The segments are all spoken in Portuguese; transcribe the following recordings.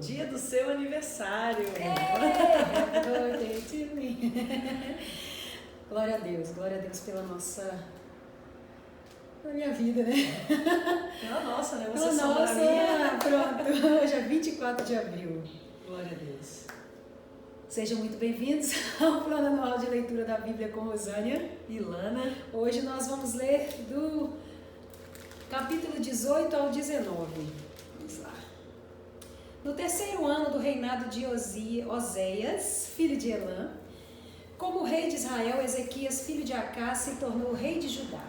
Dia do seu aniversário. Happy birthday to me. Glória a Deus pela minha vida, né? Pela nossa, né? Você Pela salva nossa, a minha. pronto. Hoje é 24 de abril. Glória a Deus. Sejam muito bem-vindos ao plano anual de leitura da Bíblia com Rosânia e Lana. Hoje nós vamos ler do capítulo 18 ao 19. Vamos lá. No terceiro ano do reinado de Oséias, filho de Elã, como rei de Israel, Ezequias, filho de Acás, se tornou rei de Judá.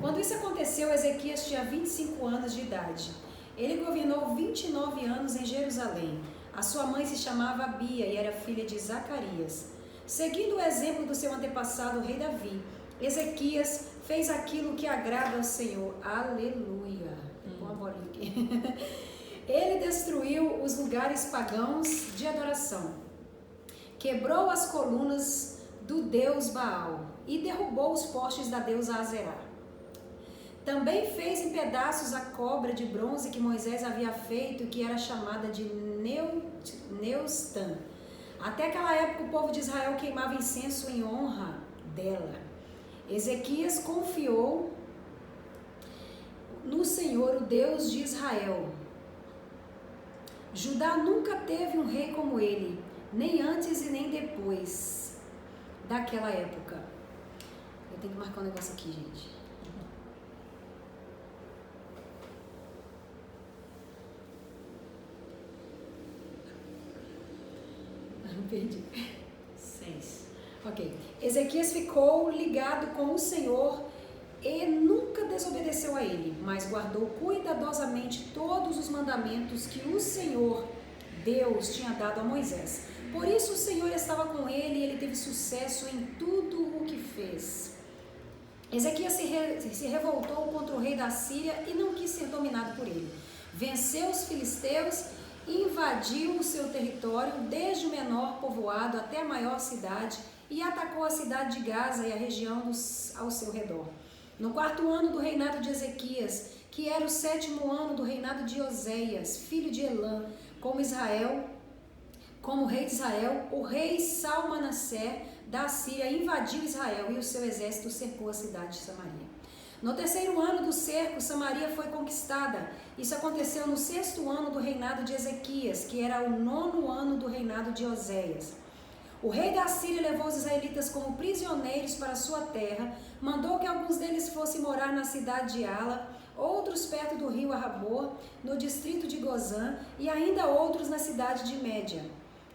Quando isso aconteceu, Ezequias tinha 25 anos de idade. Ele governou 29 anos em Jerusalém. A sua mãe se chamava Abia e era filha de Zacarias. Seguindo o exemplo do seu antepassado, o rei Davi, Ezequias fez aquilo que agrada ao Senhor. Aleluia. Põe uma bolinha aqui. Ele destruiu os lugares pagãos de adoração, quebrou as colunas do deus Baal e derrubou os postes da deusa Azerá. Também fez em pedaços a cobra de bronze que Moisés havia feito, que era chamada de Neustã. Até aquela época o povo de Israel queimava incenso em honra dela. Ezequias confiou no Senhor, o Deus de Israel. Judá nunca teve um rei como ele, nem antes e nem depois daquela época. Eu tenho que marcar um negócio aqui, gente. Perdi. 6. Ok. Ezequias ficou ligado com o Senhor e nunca desobedeceu a ele, mas guardou cuidadosamente todos os mandamentos que o Senhor, Deus, tinha dado a Moisés. Por isso o Senhor estava com ele e ele teve sucesso em tudo o que fez. Ezequias se revoltou contra o rei da Síria e não quis ser dominado por ele. Venceu os filisteus, invadiu o seu território, desde o menor povoado até a maior cidade, e atacou a cidade de Gaza e a região ao seu redor. No quarto ano do reinado de Ezequias, que era o 7º ano do reinado de Oséias, filho de Elã, como rei de Israel, o rei Salmanassé da Síria invadiu Israel e o seu exército cercou a cidade de Samaria. No terceiro ano do cerco, Samaria foi conquistada. Isso aconteceu no 6º ano do reinado de Ezequias, que era o 9º ano do reinado de Oséias. O rei da Síria levou os israelitas como prisioneiros para sua terra, mandou que alguns deles fossem morar na cidade de Ala, outros perto do rio Arabor, no distrito de Gozã, e ainda outros na cidade de Média.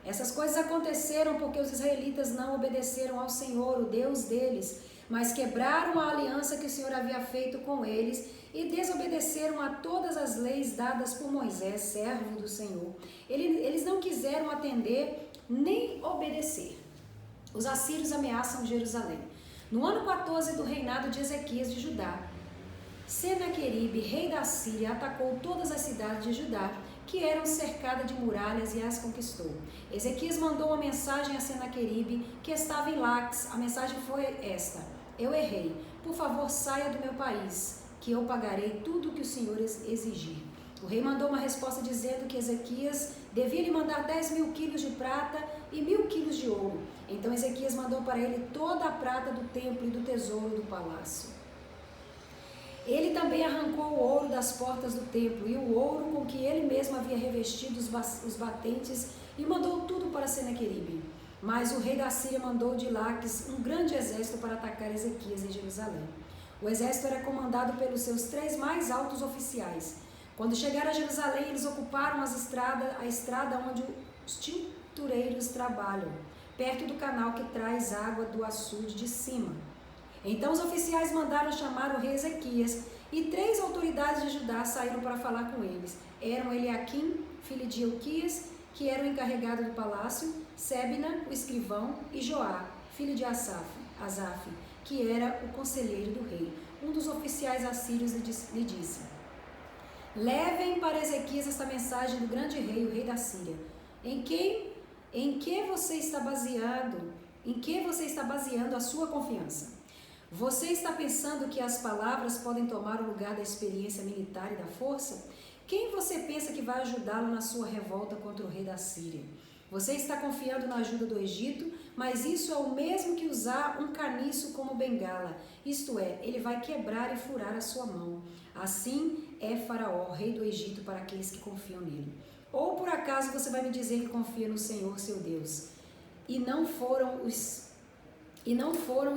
Essas coisas aconteceram porque os israelitas não obedeceram ao Senhor, o Deus deles, mas quebraram a aliança que o Senhor havia feito com eles e desobedeceram a todas as leis dadas por Moisés, servo do Senhor. Eles não quiseram atender nem obedecer. Os assírios ameaçam Jerusalém. No ano 14 do reinado de Ezequias de Judá, Senaqueribe, rei da Síria, atacou todas as cidades de Judá, que eram cercadas de muralhas, e as conquistou. Ezequias mandou uma mensagem a Senaqueribe, que estava em Laques. A mensagem foi esta: eu errei, por favor saia do meu país, que eu pagarei tudo o que o Senhor exigir. O rei mandou uma resposta dizendo que Ezequias devia lhe mandar 10.000 quilos de prata e 1.000 quilos de ouro. Então Ezequias mandou para ele toda a prata do templo e do tesouro do palácio. Ele também arrancou o ouro das portas do templo e o ouro com que ele mesmo havia revestido os batentes e mandou tudo para Senaqueribe. Mas o rei da Síria mandou de Laques um grande exército para atacar Ezequias em Jerusalém. O exército era comandado pelos seus 3 mais altos oficiais. Quando chegaram a Jerusalém, eles ocuparam a estrada onde os tintureiros trabalham, perto do canal que traz água do açude de cima. Então os oficiais mandaram chamar o rei Ezequias, e 3 autoridades de Judá saíram para falar com eles. Eram Eliaquim, filho de Ilquias, que era o encarregado do palácio, Sebna, o escrivão, e Joá, filho de Asaf, que era o conselheiro do rei. Um dos oficiais assírios lhe disse: levem para Ezequias esta mensagem do grande rei, o rei da Síria. Em que você está baseando a sua confiança? Você está pensando que as palavras podem tomar o lugar da experiência militar e da força? Quem você pensa que vai ajudá-lo na sua revolta contra o rei da Síria? Você está confiando na ajuda do Egito, mas isso é o mesmo que usar um caniço como bengala. Isto é, ele vai quebrar e furar a sua mão. Assim é Faraó, rei do Egito, para aqueles que confiam nele. Ou por acaso você vai me dizer que confia no Senhor, seu Deus, e não foram os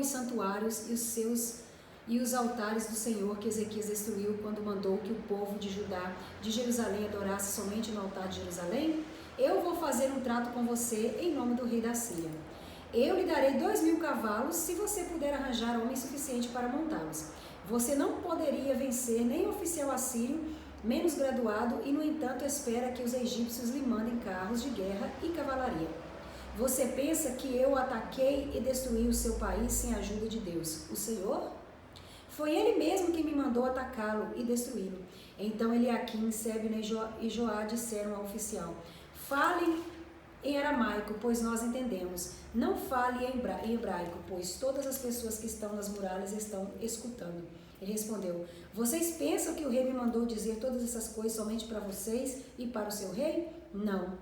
santuários e os altares do Senhor que Ezequias destruiu quando mandou que o povo de Judá, de Jerusalém, adorasse somente no altar de Jerusalém? Eu vou fazer um trato com você em nome do rei da Síria. Eu lhe darei 2.000 cavalos se você puder arranjar homem suficiente para montá-los. Você não poderia vencer nem oficial assírio, menos graduado, e no entanto espera que os egípcios lhe mandem carros de guerra e cavalaria. Você pensa que eu ataquei e destruí o seu país sem a ajuda de Deus, o Senhor? Foi ele mesmo que me mandou atacá-lo e destruí-lo. Então Eliaquim, Sebna e Joá disseram ao oficial: fale em aramaico, pois nós entendemos. Não fale em hebraico, pois todas as pessoas que estão nas muralhas estão escutando. Ele respondeu: vocês pensam que o rei me mandou dizer todas essas coisas somente para vocês e para o seu rei? Não,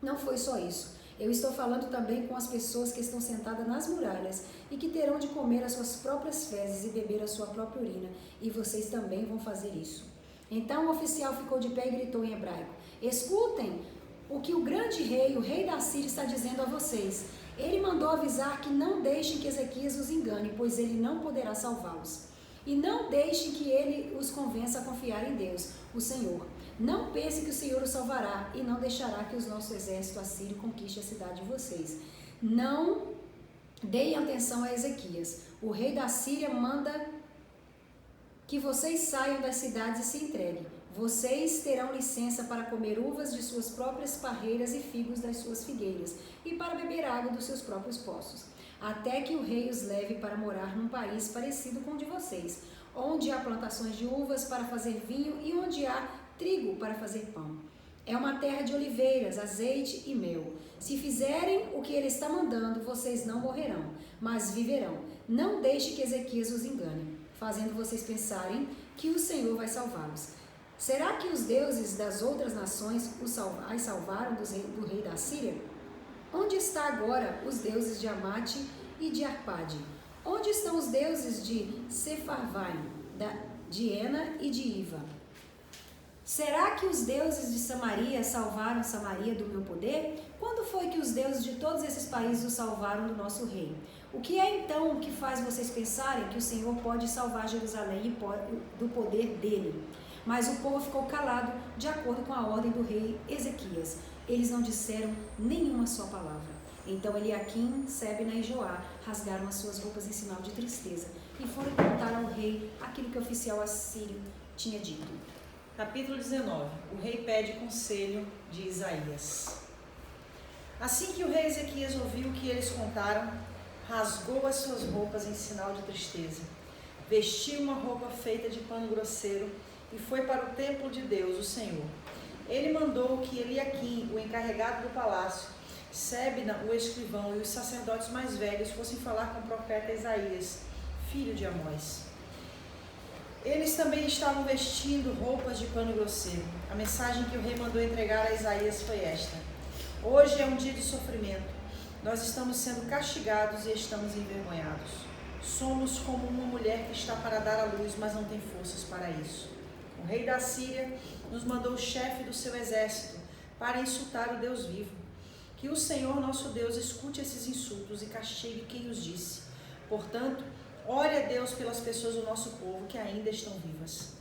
não foi só isso. Eu estou falando também com as pessoas que estão sentadas nas muralhas e que terão de comer as suas próprias fezes e beber a sua própria urina, e vocês também vão fazer isso. Então o oficial ficou de pé e gritou em hebraico: escutem o que o grande rei, o rei da Síria, está dizendo a vocês. Ele mandou avisar que não deixem que Ezequias os engane, pois ele não poderá salvá-los. E não deixem que ele os convença a confiar em Deus, o Senhor. Não pense que o Senhor os salvará e não deixará que o nosso exército assírio conquiste a cidade de vocês. Não deem atenção a Ezequias. O rei da Síria manda que vocês saiam das cidades e se entreguem. Vocês terão licença para comer uvas de suas próprias parreiras e figos das suas figueiras, e para beber água dos seus próprios poços, até que o rei os leve para morar num país parecido com o de vocês, onde há plantações de uvas para fazer vinho e onde há trigo para fazer pão. É uma terra de oliveiras, azeite e mel. Se fizerem o que ele está mandando, vocês não morrerão, mas viverão. Não deixe que Ezequias os engane, fazendo vocês pensarem que o Senhor vai salvá-los. Será que os deuses das outras nações os salvaram do rei da Síria? Onde está agora os deuses de Amate e de Arpade? Onde estão os deuses de Sepharvaim, de Ena e de Iva? Será que os deuses de Samaria salvaram Samaria do meu poder? Quando foi que os deuses de todos esses países os salvaram do nosso rei? O que é então que faz vocês pensarem que o Senhor pode salvar Jerusalém do poder dele? Mas o povo ficou calado de acordo com a ordem do rei Ezequias. Eles não disseram nenhuma só palavra. Então Eliaquim, Sebna e Joá rasgaram as suas roupas em sinal de tristeza e foram contar ao rei aquilo que o oficial assírio tinha dito. Capítulo 19. O rei pede conselho de Isaías. Assim que o rei Ezequias ouviu o que eles contaram, rasgou as suas roupas em sinal de tristeza, vestiu uma roupa feita de pano grosseiro e foi para o templo de Deus, o Senhor. Ele mandou que Eliaquim, o encarregado do palácio, Sebna, o escrivão, e os sacerdotes mais velhos fossem falar com o profeta Isaías, filho de Amós. Eles também estavam vestindo roupas de pano grosseiro. A mensagem que o rei mandou entregar a Isaías foi esta: hoje é um dia de sofrimento. Nós estamos sendo castigados e estamos envergonhados. Somos como uma mulher que está para dar à luz, mas não tem forças para isso. O rei da Síria nos mandou o chefe do seu exército para insultar o Deus vivo. Que o Senhor nosso Deus escute esses insultos e castigue quem os disse. Portanto, ore a Deus pelas pessoas do nosso povo que ainda estão vivas.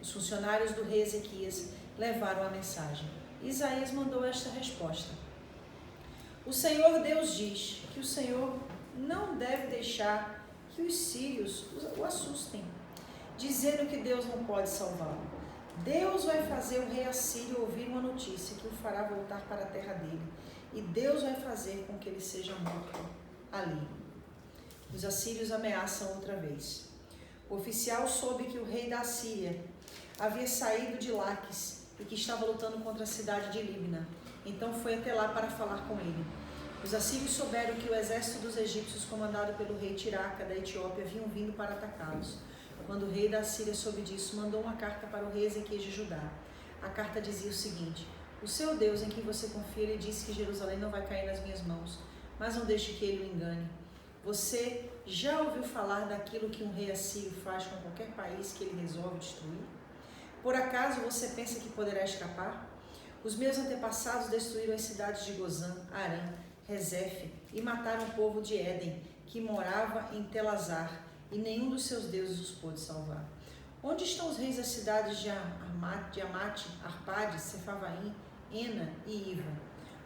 Os funcionários do rei Ezequias levaram a mensagem. Isaías mandou esta resposta: o Senhor Deus diz que o Senhor não deve deixar que os sírios o assustem, dizendo que Deus não pode salvá-lo. Deus vai fazer o rei assírio ouvir uma notícia que o fará voltar para a terra dele, e Deus vai fazer com que ele seja morto ali. Os assírios ameaçam outra vez. O oficial soube que o rei da Síria havia saído de Laques e que estava lutando contra a cidade de Libna. Então foi até lá para falar com ele. Os assírios souberam que o exército dos egípcios, comandado pelo rei Tiraca da Etiópia, haviam vindo para atacá-los. Quando o rei da Síria soube disso, mandou uma carta para o rei Ezequias de Judá. A carta dizia o seguinte: o seu Deus em quem você confia, ele disse que Jerusalém não vai cair nas minhas mãos, mas não deixe que ele o engane. Você já ouviu falar daquilo que um rei assírio faz com qualquer país que ele resolve destruir? Por acaso você pensa que poderá escapar? Os meus antepassados destruíram as cidades de Gozã, Arã, Rezefe e mataram o povo de Éden, que morava em Telazar, e nenhum dos seus deuses os pôde salvar. Onde estão os reis das cidades de Amate, Arpade, Sefavaim, Ena e Iva?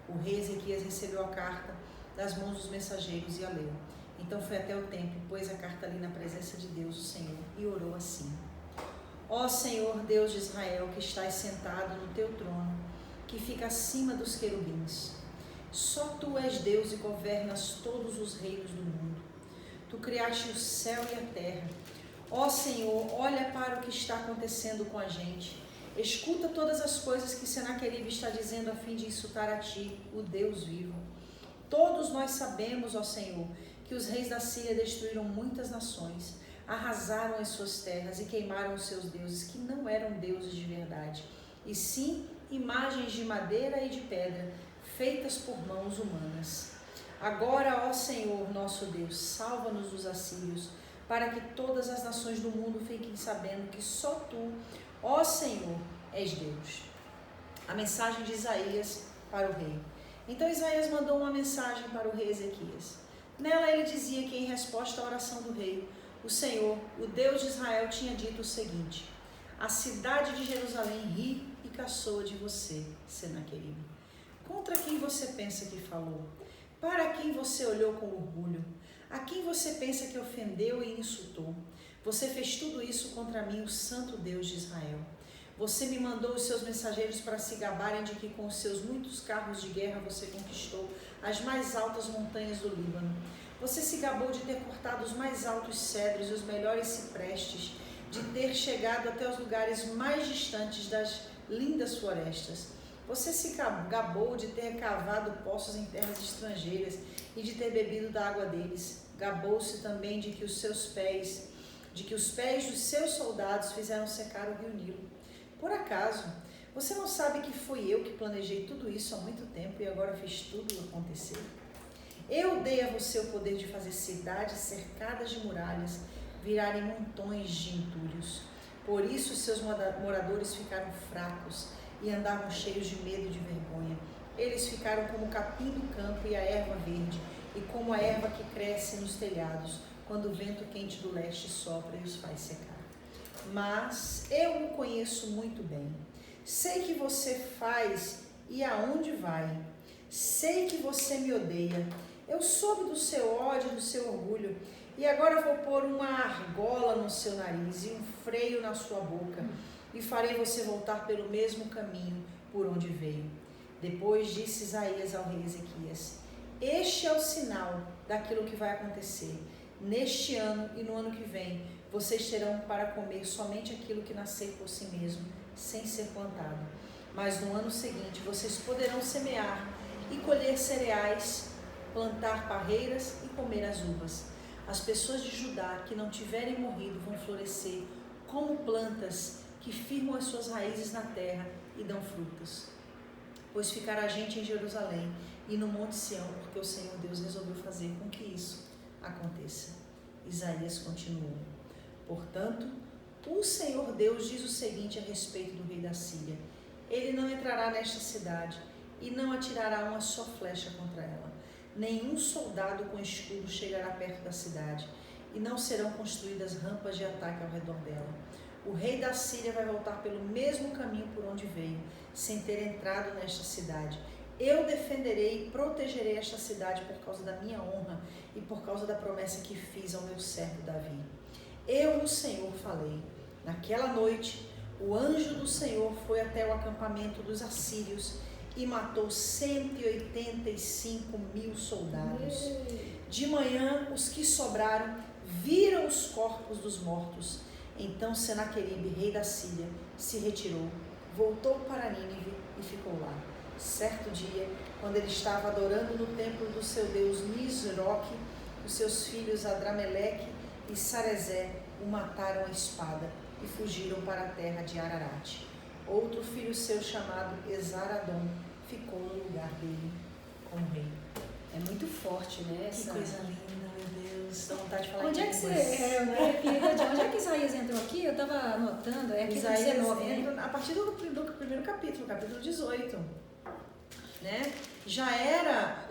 O rei Ezequias recebeu a carta das mãos dos mensageiros e a leu. Então foi até o templo, pôs a carta ali na presença de Deus, o Senhor, e orou assim: Ó Senhor, Deus de Israel, que estás sentado no teu trono, que fica acima dos querubins. Só tu és Deus e governas todos os reinos do mundo. Tu criaste o céu e a terra. Ó Senhor, olha para o que está acontecendo com a gente. Escuta todas as coisas que Senaqueribe está dizendo a fim de insultar a ti, o Deus vivo. Todos nós sabemos, ó Senhor, que os reis da Síria destruíram muitas nações, arrasaram as suas terras e queimaram os seus deuses, que não eram deuses de verdade, e sim imagens de madeira e de pedra, feitas por mãos humanas. Agora, ó Senhor, nosso Deus, salva-nos dos assírios, para que todas as nações do mundo fiquem sabendo que só tu, ó Senhor, és Deus. A mensagem de Isaías para o rei. Então Isaías mandou uma mensagem para o rei Ezequias. Nela ele dizia que, em resposta à oração do rei, o Senhor, o Deus de Israel, tinha dito o seguinte: a cidade de Jerusalém ri e caçoa de você, Senaqueribe. Contra quem você pensa que falou? Para quem você olhou com orgulho? A quem você pensa que ofendeu e insultou? Você fez tudo isso contra mim, o Santo Deus de Israel. Você me mandou os seus mensageiros para se gabarem de que com os seus muitos carros de guerra você conquistou as mais altas montanhas do Líbano. Você se gabou de ter cortado os mais altos cedros e os melhores ciprestes, de ter chegado até os lugares mais distantes das lindas florestas. Você se gabou de ter cavado poços em terras estrangeiras e de ter bebido da água deles. Gabou-se também de que os pés dos seus soldados fizeram secar o rio Nilo. Por acaso, você não sabe que fui eu que planejei tudo isso há muito tempo e agora fiz tudo acontecer? Eu dei a você o poder de fazer cidades cercadas de muralhas virarem montões de entulhos. Por isso seus moradores ficaram fracos e andavam cheios de medo e de vergonha. Eles ficaram como o capim do campo e a erva verde, e como a erva que cresce nos telhados, quando o vento quente do leste sopra e os faz secar. Mas eu o conheço muito bem. Sei que você faz e aonde vai. Sei que você me odeia. Eu soube do seu ódio e do seu orgulho, e agora vou pôr uma argola no seu nariz e um freio na sua boca, e farei você voltar pelo mesmo caminho por onde veio. Depois disse Isaías ao rei Ezequias: este é o sinal daquilo que vai acontecer. Neste ano e no ano que vem, vocês terão para comer somente aquilo que nascer por si mesmo, sem ser plantado. Mas no ano seguinte, vocês poderão semear e colher cereais, plantar parreiras e comer as uvas. As pessoas de Judá que não tiverem morrido vão florescer como plantas que firmam as suas raízes na terra e dão frutos. Pois ficará gente em Jerusalém e no Monte Sião, porque o Senhor Deus resolveu fazer com que isso aconteça. Isaías continuou: portanto, o Senhor Deus diz o seguinte a respeito do rei da Síria: ele não entrará nesta cidade e não atirará uma só flecha contra ela. Nenhum soldado com escudo chegará perto da cidade, e não serão construídas rampas de ataque ao redor dela. O rei da Síria vai voltar pelo mesmo caminho por onde veio, sem ter entrado nesta cidade. Eu defenderei e protegerei esta cidade por causa da minha honra e por causa da promessa que fiz ao meu servo Davi. Eu, o Senhor, falei. Naquela noite, o anjo do Senhor foi até o acampamento dos assírios e matou 185.000 soldados. De manhã, os que sobraram viram os corpos dos mortos. Então Senaqueribe, rei da Síria, se retirou, voltou para Nínive e ficou lá. Certo dia, quando ele estava adorando no templo do seu deus Nisroque, os seus filhos Adrameleque e Sarezé o mataram à espada e fugiram para a terra de Ararat. outro filho seu chamado Esaradom ficou no lugar dele como rei. É muito forte, né? Que coisa linda, meu Deus. Dá vontade de falar Onde é que onde é que Isaías entrou aqui? Eu estava anotando, é aqui no 19, né? A partir do primeiro capítulo, capítulo 18. Né?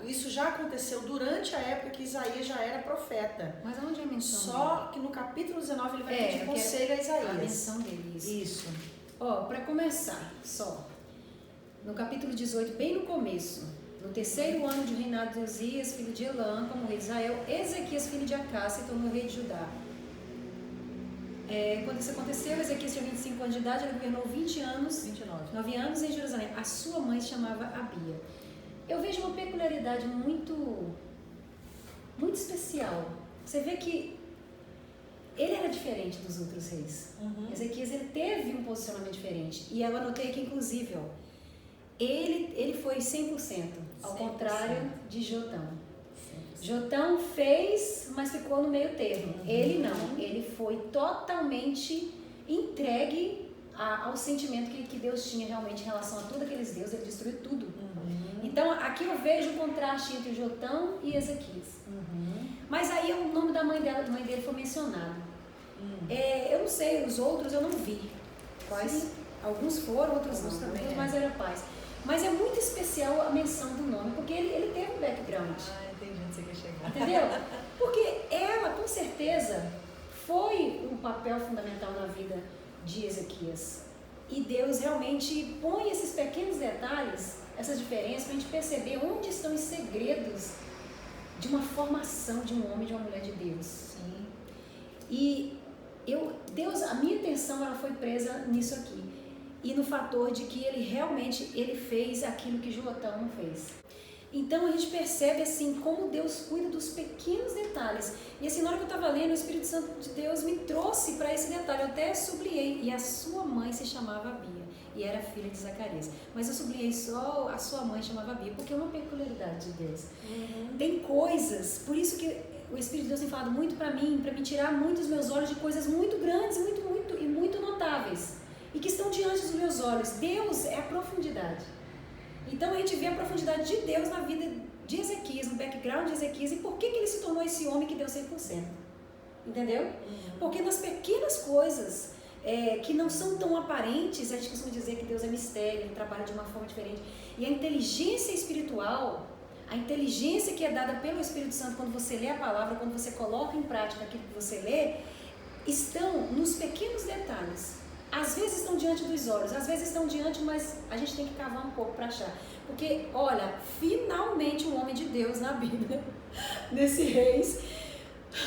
Isso já aconteceu durante a época que Isaías já era profeta. Mas aonde é a menção? Só que no capítulo 19 ele vai pedir conselho a Isaías. A menção dele, Isso. Ó, para começar, no capítulo 18, bem no começo, no terceiro ano de reinado de Uzias, filho de Elã, como rei de Israel, Ezequias, filho de Acás, se tornou rei de Judá. Quando isso aconteceu, Ezequias tinha 25 anos de idade, ele governou 9 anos em Jerusalém. A sua mãe se chamava Abia. Eu vejo uma peculiaridade muito especial. Você vê que ele era diferente dos outros reis. Ezequias, ele teve um posicionamento diferente. E eu anotei aqui, inclusive, ó, ele foi 100%, ao contrário de Jotão. Jotão fez, mas ficou no meio termo. Ele não, ele foi totalmente entregue ao sentimento que Deus tinha realmente em relação a todos aqueles deuses. Ele destruiu tudo. Então aqui eu vejo o contraste entre Jotão e Ezequias. Mas aí o nome da mãe dele foi mencionado. Eu não sei, os outros eu não vi quais. Sim. Alguns foram, outros não, também, mas eram pais. Mas é muito especial a menção do nome, porque ele teve um background. Entendi onde você quer chegar. Entendeu? Porque ela, com certeza, foi um papel fundamental na vida de Ezequias. E Deus realmente põe esses pequenos detalhes, essas diferenças, para a gente perceber onde estão os segredos de uma formação de um homem e de uma mulher de Deus. Sim. E a minha atenção ela foi presa nisso aqui. E no fator de que ele fez aquilo que Jotão não fez. Então a gente percebe assim como Deus cuida dos pequenos detalhes. E assim, na hora que eu estava lendo, o Espírito Santo de Deus me trouxe para esse detalhe. Eu até sublinhei. E a sua mãe se chamava Abia e era filha de Zacarias. Mas eu sublinhei só a sua mãe chamava Abia, porque é uma peculiaridade de Deus. Tem coisas, por isso que o Espírito de Deus tem falado muito para mim, para me tirar muito dos meus olhos de coisas muito grandes, muito notáveis. E que estão diante dos meus olhos. Deus é a profundidade. Então a gente vê a profundidade de Deus na vida de Ezequias, no background de Ezequias, e por que ele se tornou esse homem que deu 100%. Entendeu? Porque nas pequenas coisas que não são tão aparentes, a gente costuma dizer que Deus é mistério, ele trabalha de uma forma diferente. E a inteligência espiritual, a inteligência que é dada pelo Espírito Santo quando você lê a palavra, quando você coloca em prática aquilo que você lê, estão nos pequenos detalhes. Às vezes estão diante dos olhos, às vezes estão diante, mas a gente tem que cavar um pouco para achar. Porque, olha, finalmente um homem de Deus na Bíblia, nesse Reis,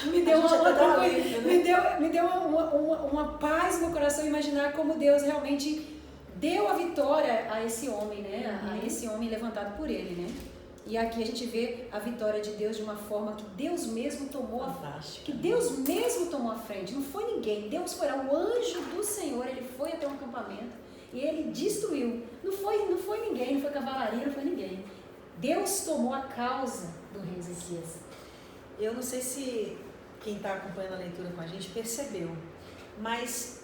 me deu uma paz no meu coração imaginar como Deus realmente deu a vitória a esse homem, né? A esse homem levantado por ele, né? E aqui a gente vê a vitória de Deus de uma forma que Deus mesmo tomou a frente. Não foi ninguém. Deus foi o anjo do Senhor. Ele foi até um acampamento e ele destruiu. Não foi ninguém, não foi cavalaria, não foi ninguém. Deus tomou a causa do rei Ezequias. Eu não sei se quem está acompanhando a leitura com a gente percebeu, mas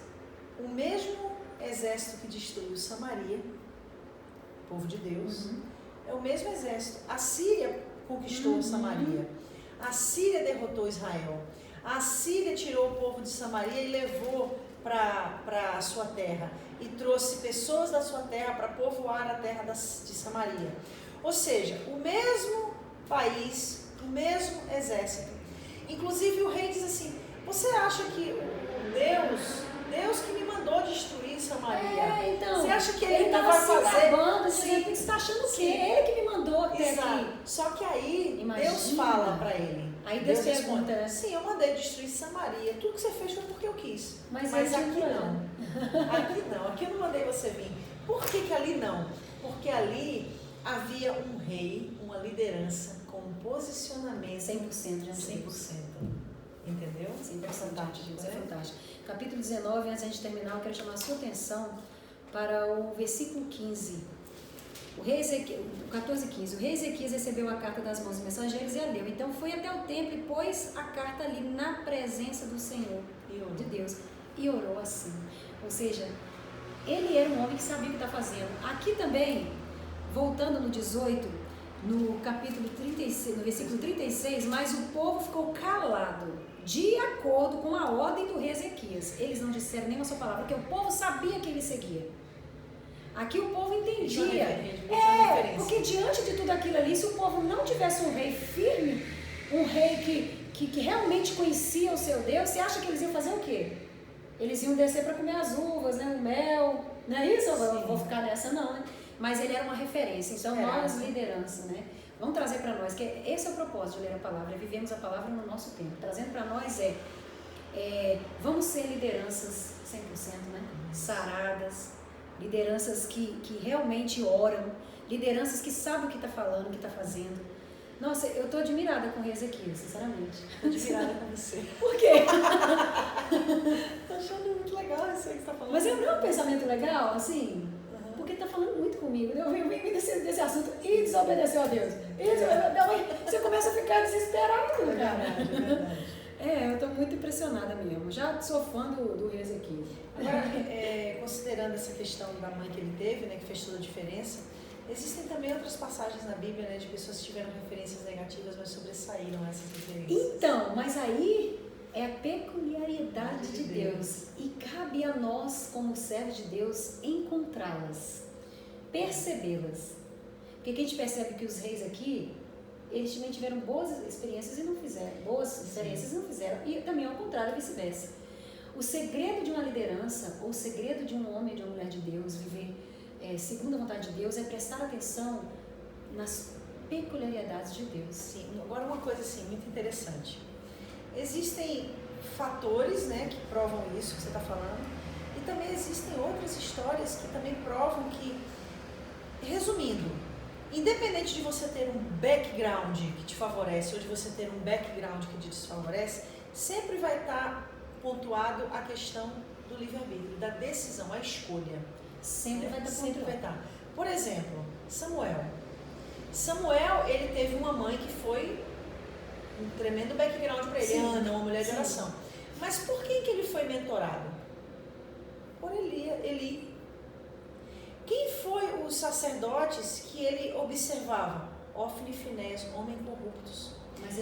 o mesmo exército que destruiu Samaria, povo de Deus, é o mesmo exército. A Síria conquistou Samaria. A Síria derrotou Israel. A Síria tirou o povo de Samaria e levou para a sua terra. E trouxe pessoas da sua terra para povoar a terra de Samaria. Ou seja, o mesmo país, o mesmo exército. Inclusive o rei diz assim, você acha que o Deus que me mandou destruir Samaria, então, você acha que ele não vai fazer? Você está achando o quê? Ele que me mandou até aqui. Só que aí Deus fala para ele. Aí Deus pergunta, né? Sim, eu mandei destruir Samaria. Tudo que você fez foi porque eu quis. Mas aqui não. Aqui eu não mandei você vir. Por que ali não? Porque ali havia um rei, uma liderança com um posicionamento 100% de 100%. Entendeu? Sim, é fantástico, é fantástico. Capítulo 19, antes de a gente terminar, eu quero chamar a sua atenção para o versículo 15. O 14:15. O rei Ezequias recebeu a carta das mãos dos mensageiros e a leu. Então foi até o templo e pôs a carta ali na presença do Senhor, de Deus, e orou assim. Ou seja, ele era um homem que sabia o que está fazendo. Aqui também, voltando no 18, no capítulo 36, no versículo 36, mas o povo ficou calado, de acordo com a ordem do rei Ezequias. Eles não disseram nenhuma só palavra, porque o povo sabia que ele seguia. Aqui o povo entendia. Porque diante de tudo aquilo ali, se o povo não tivesse um rei firme, um rei que realmente conhecia o seu Deus, você acha que eles iam fazer o quê? Eles iam descer para comer as uvas, né? O mel, não é isso? Eu vou ficar nessa não, né? Mas ele era uma referência. Então nós, liderança, né? Vamos trazer para nós, que esse é o propósito de ler a palavra, vivemos a palavra no nosso tempo. Trazendo para nós vamos ser lideranças 100%, né? Saradas, lideranças que realmente oram, lideranças que sabem o que está falando, o que está fazendo. Nossa, eu estou admirada com o rei Ezequias, sinceramente. Estou admirada com você. Por quê? Estou achando muito legal isso aí que você está falando. Mas não é um pensamento legal, assim? Porque está falando muito comigo. Eu vim desse assunto e desobedeceu a Deus. Você começa a ficar desesperado, cara. É verdade. Eu estou muito impressionada mesmo. Já sou fã do rei Ezequias. Agora, considerando essa questão da mãe que ele teve, né, que fez toda a diferença, existem também outras passagens na Bíblia, né, de pessoas que tiveram referências negativas, mas sobressaíram essas referências. Então, mas aí é a peculiaridade de Deus. E cabe a nós, como servos de Deus, encontrá-las, percebê-las. Porque a gente percebe que os reis aqui, eles também tiveram boas experiências e não fizeram, e também ao contrário, vice-versa. O segredo de uma liderança, ou o segredo de um homem ou de uma mulher de Deus, viver segundo a vontade de Deus, é prestar atenção nas peculiaridades de Deus. Sim, agora uma coisa assim, muito interessante. Existem fatores, né, que provam isso que você está falando, e também existem outras histórias que também provam que, resumindo, independente de você ter um background que te favorece ou de você ter um background que te desfavorece, sempre vai estar pontuado a questão do livre-arbítrio, da decisão, a escolha. Sempre vai estar. Por exemplo, Samuel, ele teve uma mãe que foi um tremendo background para ele, Ana, uma mulher de oração. Mas por quem que ele foi mentorado? Por Eli. Quem foi os sacerdotes que ele observava? Ofni e Finéias, homens corruptos. Mas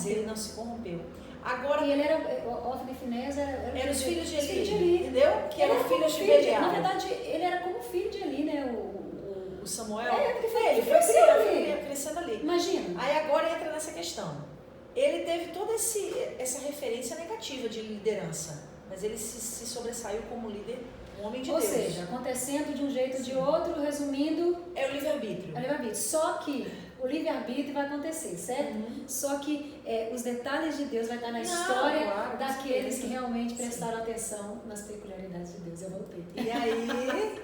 ele não se corrompeu. Agora, e ele Ofni e Finéias eram os filhos de Eli, entendeu? Que eram filhos de Belial. Na verdade, ele era como filho de Eli, né? O Samuel. Porque ele foi crescendo ali. Imagina. Aí agora entra nessa questão. Ele teve toda essa referência negativa de liderança, mas ele se sobressaiu como líder, um homem de Deus. Ou seja, acontecendo de um jeito ou de outro, resumindo... É o livre-arbítrio. Só que o livre-arbítrio vai acontecer, certo? Só que os detalhes de Deus vai estar na história daqueles que realmente prestaram atenção nas peculiaridades de Deus. Eu voltei. E aí,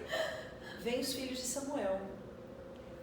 vem os filhos de Samuel.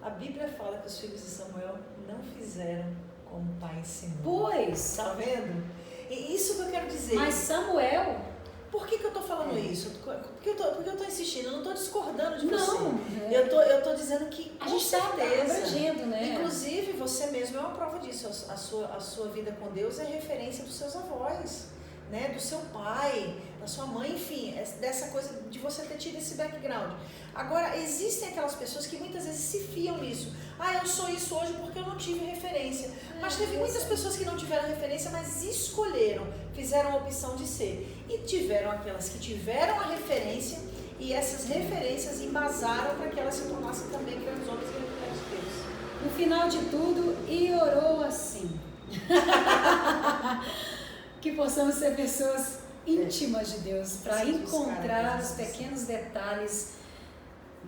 A Bíblia fala que os filhos de Samuel não fizeram como o pai ensinou. Pois! Tá vendo? E isso que eu quero dizer. Mas Samuel... Por que eu tô falando isso? Porque eu tô insistindo, eu não tô discordando de você. Não. Eu tô dizendo que, a gente está abrangendo, né? Inclusive, você mesmo é uma prova disso. A sua vida com Deus é referência dos seus avós, né? Do seu pai, da sua mãe, enfim, dessa coisa de você ter tido esse background. Agora, existem aquelas pessoas que muitas vezes se fiam nisso. Eu sou isso hoje porque eu não tive referência. Mas teve muitas pessoas que não tiveram referência, mas escolheram, fizeram a opção de ser. E tiveram aquelas que tiveram a referência e essas referências embasaram para que elas se tornassem também grandes homens e grandes mulheres de Deus. No final de tudo, e orou assim. Que possamos ser pessoas íntimas de Deus, para encontrar os pequenos detalhes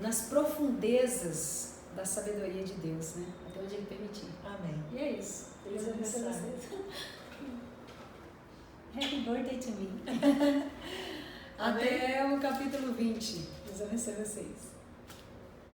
nas profundezas da sabedoria de Deus, né? Até onde Ele permitir. Amém. E é isso. Deus abençoe vocês. Happy birthday to me. Até o capítulo 20. Deus abençoe vocês.